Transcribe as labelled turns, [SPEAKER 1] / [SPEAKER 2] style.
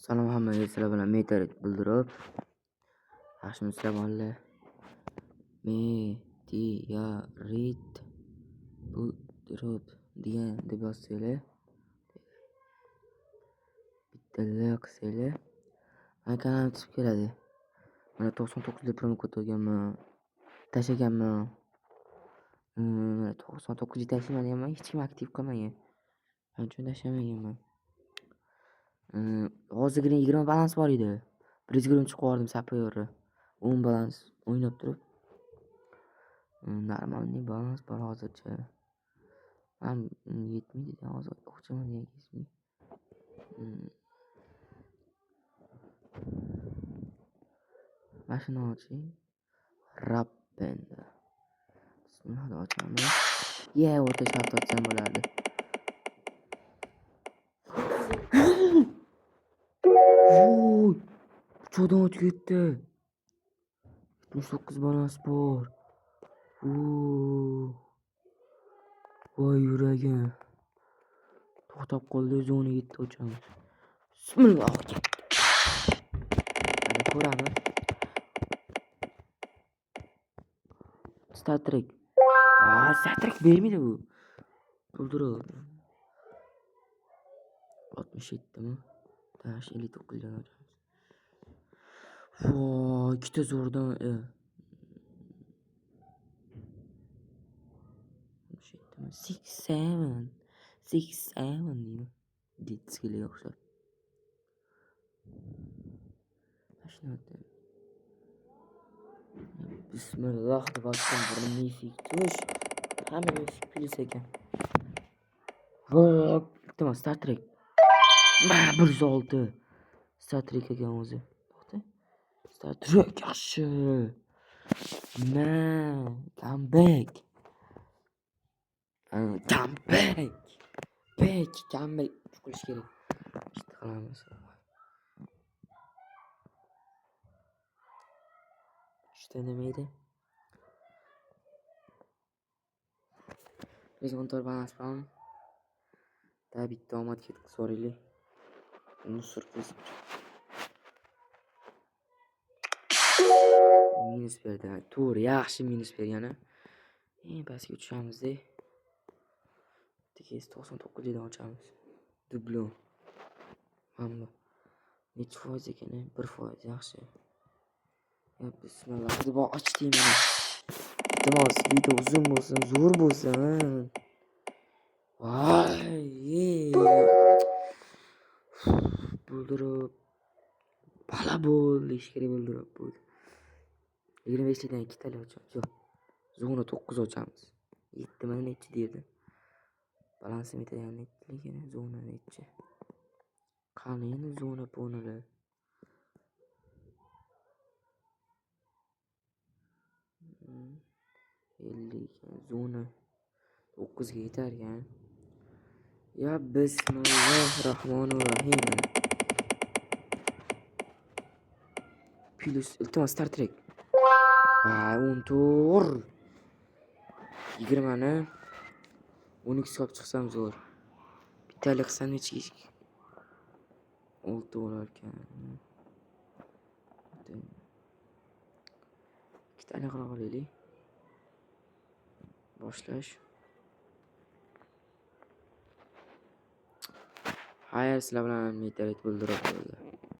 [SPEAKER 1] Salom hammaga, sizlar bilan meteorit bildirib. Yaxshimisizlar bolalar? Meteorit bildirib degan deb yozsanglar, bittalar qilsanglar, mana kanalim chiqib keladi. Mana 99 deb promo kod olganman, tashlaganman. 99 tashlamaganman, hech kim aktiv qilmagan. Shuning uchun tashlamaganman. Hozirgina 20 balans bor edi. 120 chiqib yubordim sapyorni. 10 balans o'ynab turib. Normalniy balans bor hozircha. Ham yetmaydi, hozir o'qchaman degan. Mashina oching. Rappenda. Bismillah ochamiz. O'rta shart ochsam bo'lardi. Voy! Cho'dan o'tib ketdi. 79 balans bor. Voy yuragim. To'xtab qoldi, zona 7 ochamiz. Bismillah. Mana ko'ramiz. Star Trek. Star Trek bermaydi bu. Bildirib. 67 mi? Tash 59 dan ochamiz. Voy, ikkita zo'rdan 67 deyman. Detskiga o'xshab. Mashina. Bismillah deb ochdim, bir mifik tush. Hamma mifik plus ekan. Voy, iltimos Star Trek. 106. Star Trek ekan o'zi. To'xta. Star Trek yaxshi. Come back. Come back. Qilish kerak. Ishni qilamiz. Ishda nima edi? Biz 14 balans bilan da bitta omad ketkizib yuboraylik. Nusr qilib. Minus berdi. To'g'ri, yaxshi minus bergani. Pastga tushamiz-da. 99 dan ochamiz. Dublon. Mana necha foiz ekan? 1% yaxshi. Bismillah deb ochdim mana. Iltimos, video uzun bo'lsin, zo'r bo'lsin. Voy! Bildirib. Bala bo'l, ish kerak bildirib bo'ldi. 25 dan 2 tali ochamiz. Yo'q. Zona 9 ochamiz. 7 mana nechi derdi. Balansi metagan netligini zona nechi. Qani endi zona ponalar. 50 zona 9 ga yetar ekan. Ya bismillahirrohmanirrohim. Plus iltimos Star Trek. 14. 20 ni 12 olib chiqsam zo'r. Bittalik qilsam nechi? 6 bo'lar ekan. Ikkitani qila qolaylik. Boshlash. Hayır, sizlar bilan meteorit bildirib bo'ldi.